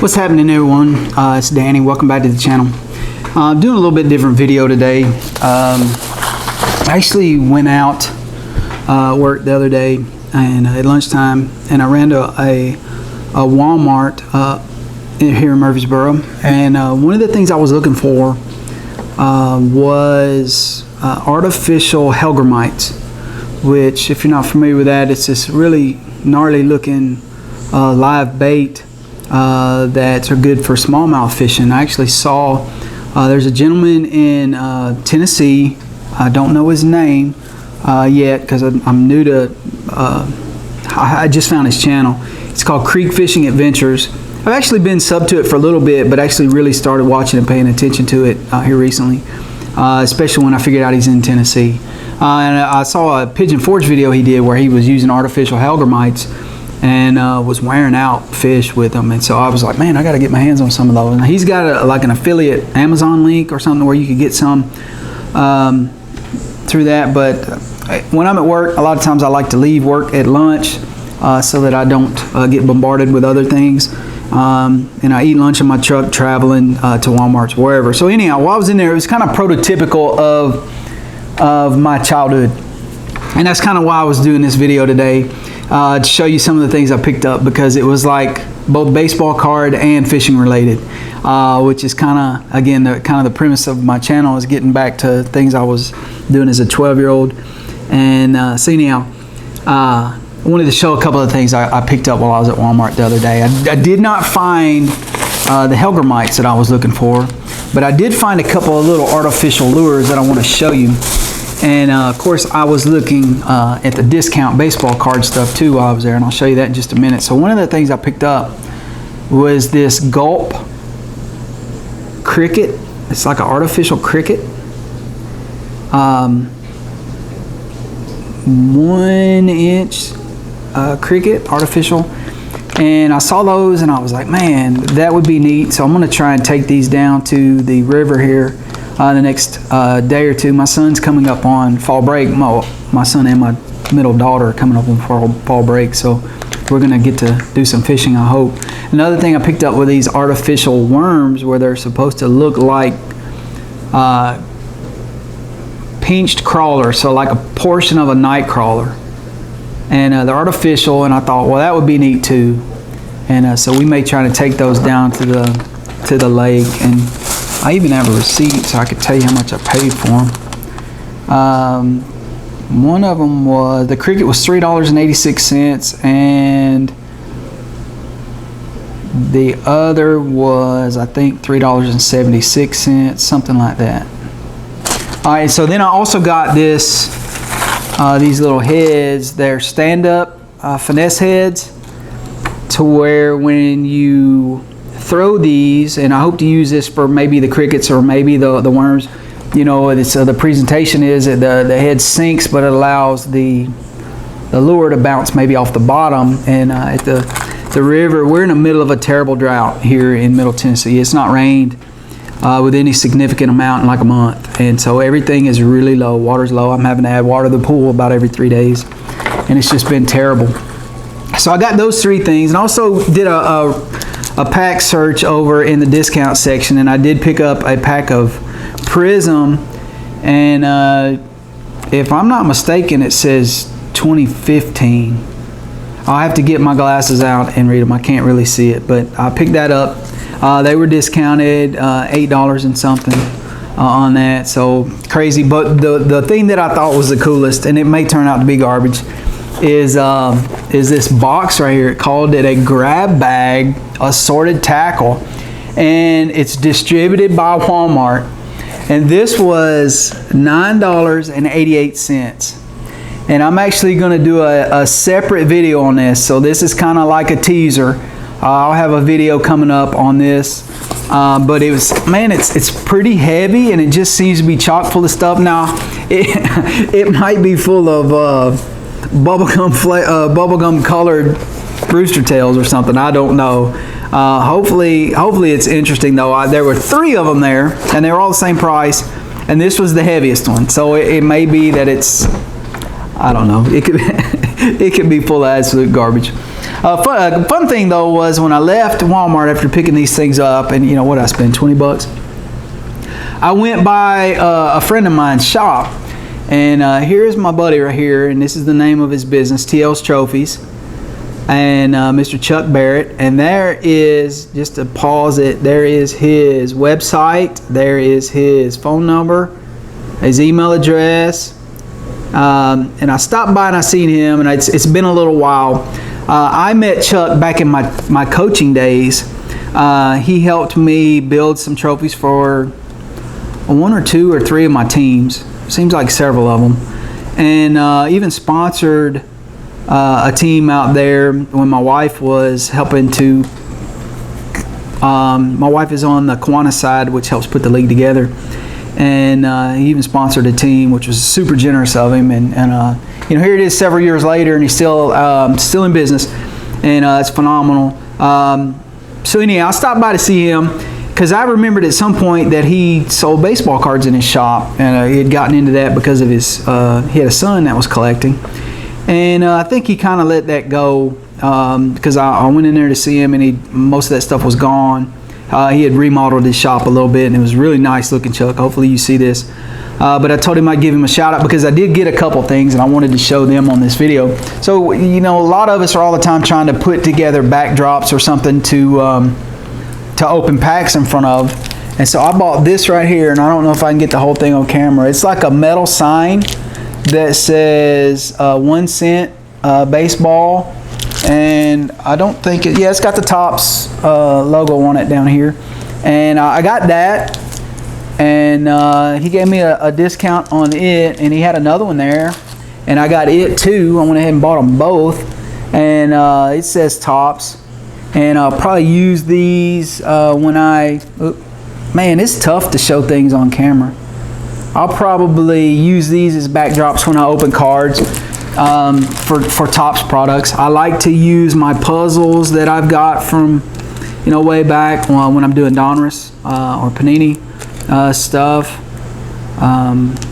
What's happening, everyone? It's Danny. Welcome back to the channel. Doing a little bit different video today. I actually went out work the other day and at lunchtime, and I ran to a Walmart here in Murfreesboro, and one of the things I was looking for was artificial hellgrammites, which, if you're not familiar with that, it's this really gnarly looking live bait that are good for smallmouth fishing. I actually saw there's a gentleman in Tennessee. I don't know his name yet because I'm new to I just found his channel. It's called Creek Fishing Adventures. I've actually been sub to it for a little bit, but actually really started watching and paying attention to it here recently, especially when I figured out he's in Tennessee. And I saw a Pigeon Forge video he did where he was using artificial hellgrammites and was wearing out fish with them. And so I was like, man, I got to get my hands on some of those. And he's got like an affiliate Amazon link or something where you could get some through that. But when I'm at work, a lot of times I like to leave work at lunch so that I don't get bombarded with other things. And I eat lunch in my truck traveling to Walmart's, wherever. So anyhow, while I was in there, it was kind of prototypical of my childhood. And that's kind of why I was doing this video today, to show you some of the things I picked up, because it was like both baseball card and fishing related, which is kind of, again, the premise of my channel is getting back to things I was doing as a 12-year-old. And so anyhow, I wanted to show a couple of things I picked up while I was at Walmart the other day. I did not find the hellgrammites that I was looking for, but I did find a couple of little artificial lures that I want to show you. And of course, I was looking at the discount baseball card stuff too while I was there, and I'll show you that in just a minute. So one of the things I picked up was this Gulp cricket. It's like an artificial cricket. 1 inch cricket, artificial. And I saw those and I was like, man, that would be neat. So I'm going to try and take these down to the river here the next day or two. My son's coming up on fall break. My son and my middle daughter are coming up on fall break, so we're gonna get to do some fishing, I hope. Another thing I picked up were these artificial worms where they're supposed to look like pinched crawlers, so like a portion of a night crawler. And they're artificial, and I thought, well, that would be neat too. And so we may try to take those down to the lake, and I even have a receipt so I could tell you how much I paid for them. One of them was, the cricket was $3.86, and the other was, I think, $3.76, something like that. All right, so then I also got these little heads. They're stand-up finesse heads, to where when you throw these, and I hope to use this for maybe the crickets or maybe the worms. You know, it's the presentation is that the head sinks, but it allows the lure to bounce maybe off the bottom. And at the river, we're in the middle of a terrible drought here in Middle Tennessee. It's not rained with any significant amount in like a month, and so everything is really low. Water's low. I'm having to add water to the pool about every 3 days, and it's just been terrible. So I got those 3 things, and also did a pack search over in the discount section, and I did pick up a pack of Prism, and if I'm not mistaken, it says 2015. I'll have to get my glasses out and read them. I can't really see it, but I picked that up. They were discounted $8 and something on that, so crazy. But the thing that I thought was the coolest, and it may turn out to be garbage, is this box right here. It called it a grab bag assorted tackle, and it's distributed by Walmart, and this was $9.88. And I'm actually going to do a separate video on this, so this is kind of like a teaser. I'll have a video coming up on this, but it was, man, it's pretty heavy, and it just seems to be chock full of stuff. Now it might be full of bubblegum colored rooster tails or something. I don't know. Hopefully it's interesting though. There were 3 of them there, and they were all the same price, and this was the heaviest one. So it may be that it's, I don't know. It could it can be full of absolute garbage. Fun thing though was when I left Walmart after picking these things up, and you know what I spent, 20 bucks. I went by a friend of mine's shop, and here's my buddy right here, and this is the name of his business, TLS Trophies, and Mr. Chuck Barrett. And there is, just to pause it, there is his website, there is his phone number, his email address, and I stopped by and I seen him, and it's been a little while. I met Chuck back in my coaching days. He helped me build some trophies for 1 or 2 or 3 of my teams. Seems like several of them. And even sponsored a team out there when my wife was helping to. My wife is on the Kiwanis side, which helps put the league together. And he even sponsored a team, which was super generous of him. And you know, here it is several years later, and he's still in business, and it's phenomenal. So anyhow, I stopped by to see him because I remembered at some point that he sold baseball cards in his shop, and he had gotten into that because of his he had a son that was collecting, and I think he kind of let that go because I went in there to see him, and most of that stuff was gone. He had remodeled his shop a little bit, and it was really nice looking, Chuck. Hopefully you see this. But I told him I'd give him a shout out because I did get a couple things and I wanted to show them on this video. So, you know, a lot of us are all the time trying to put together backdrops or something to open packs in front of. And so I bought this right here, and I don't know if I can get the whole thing on camera. It's like a metal sign that says 1 cent baseball. And I don't think it, yeah, it's got the Topps logo on it down here. And I got that. And he gave me a discount on it, and he had another one there, and I got it too. I went ahead and bought them both, and it says Topps, and I'll probably use these when man, it's tough to show things on camera. I'll probably use these as backdrops when I open cards for Topps products. I like to use my puzzles that I've got from, you know, way back when I'm doing Donruss or Panini stuff,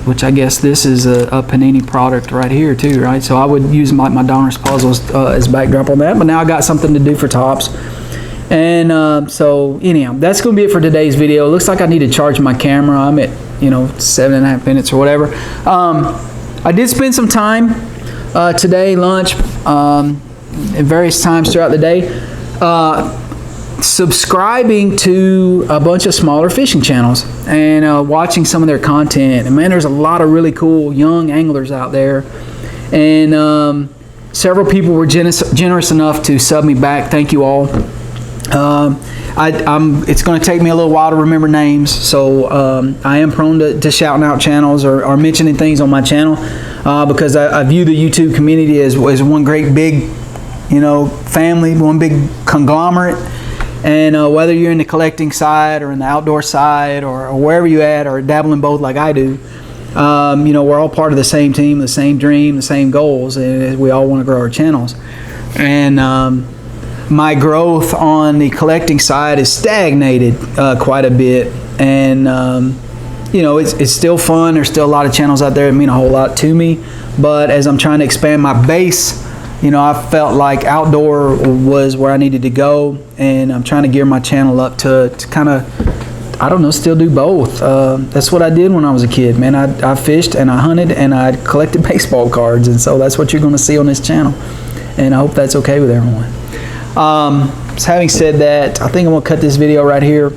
which I guess this is a Panini product right here too, right? So I would use my Donruss puzzles as backdrop on that, but now I got something to do for Topps. And so anyhow, that's going to be it for today's video. It looks like I need to charge my camera. I'm at, you know, 7.5 minutes or whatever. I did spend some time today, lunch, at various times throughout the day, subscribing to a bunch of smaller fishing channels and watching some of their content. And man, there's a lot of really cool young anglers out there, and several people were generous enough to sub me back. Thank you all. It's going to take me a little while to remember names, so I am prone to shouting out channels or mentioning things on my channel because I view the YouTube community as one great big, you know, family, one big conglomerate. And whether you're in the collecting side or in the outdoor side or wherever you at or dabble in both like I do, you know, we're all part of the same team, the same dream, the same goals, and we all want to grow our channels. And my growth on the collecting side is stagnated quite a bit, and you know, it's still fun. There's still a lot of channels out there that mean a whole lot to me, but as I'm trying to expand my base, you know, I felt like outdoor was where I needed to go, and I'm trying to gear my channel up to kind of, I don't know, still do both. That's what I did when I was a kid, man. I fished and I hunted and I collected baseball cards, and so that's what you're going to see on this channel, and I hope that's okay with everyone. So having said that, I think I'm going to cut this video right here.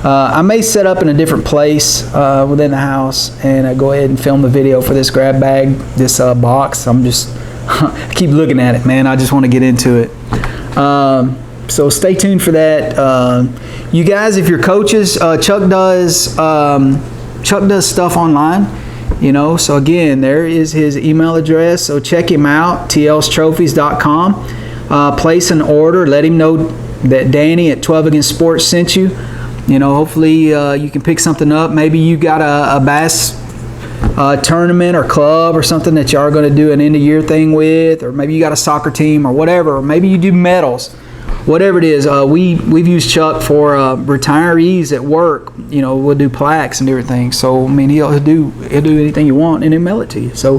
I may set up in a different place within the house and go ahead and film the video for this grab bag, this box. I'm just I keep looking at it, man. I just want to get into it. So stay tuned for that. You guys, if you're coaches, Chuck does stuff online, you know. So again, there is his email address. So check him out, tlstrophies.com. Place an order. Let him know that Danny at 12 Against Sports sent you. You know, hopefully you can pick something up. Maybe you got a bass tournament or club or something that you are going to do an end of year thing with, or maybe you got a soccer team or whatever, or maybe you do medals, whatever it is. We've used Chuck for retirees at work. You know, we'll do plaques and different things. So I mean, he'll do anything you want and he'll mail it to you. So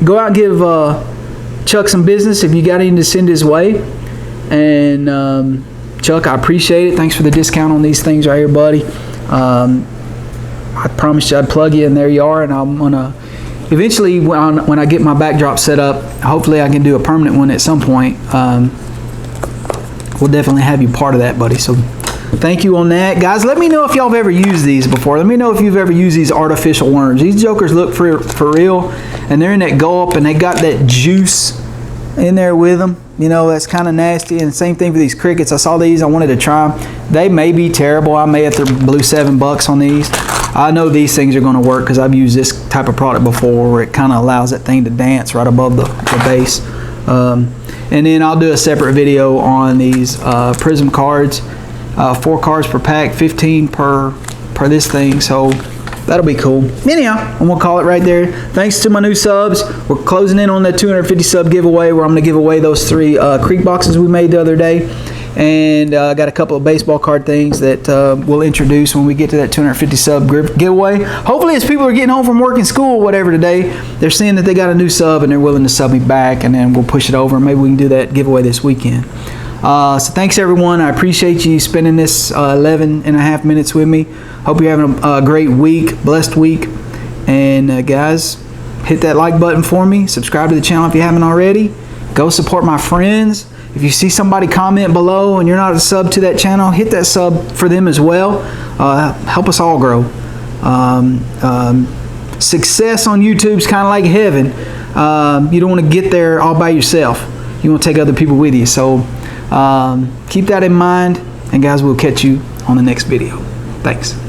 go out and give Chuck some business if you got anything to send his way. And Chuck, I appreciate it. Thanks for the discount on these things right here, buddy. I promised you I'd plug you, and there you are. And I'm gonna eventually, when I get my backdrop set up, hopefully I can do a permanent one at some point. We'll definitely have you part of that, buddy. So thank you on that. Guys, let me know if y'all have ever used these before. Let me know if you've ever used these artificial worms. These jokers look for real, and they're in that gulp, and they got that juice in there with them. You know, that's kind of nasty. And same thing for these crickets. I saw these. I wanted to try them. They may be terrible. I may have to blew $7 on these. I know these things are going to work because I've used this type of product before where it kind of allows that thing to dance right above the base. And then I'll do a separate video on these Prism cards. 4 cards per pack, 15 per this thing. So that'll be cool. Anyhow, I'm going to call it right there. Thanks to my new subs. We're closing in on that 250 sub giveaway where I'm going to give away those 3 creek boxes we made the other day. And I got a couple of baseball card things that we'll introduce when we get to that 250 sub giveaway. Hopefully, as people are getting home from work and school or whatever today, they're seeing that they got a new sub and they're willing to sub me back, and then we'll push it over. Maybe we can do that giveaway this weekend. So thanks, everyone. I appreciate you spending this 11 and a half minutes with me. Hope you're having a great week, blessed week. And guys, hit that like button for me. Subscribe to the channel if you haven't already. Go support my friends. If you see somebody comment below and you're not a sub to that channel, hit that sub for them as well. Help us all grow. Success on YouTube is kind of like heaven. You don't want to get there all by yourself. You want to take other people with you. So keep that in mind. And guys, we'll catch you on the next video. Thanks.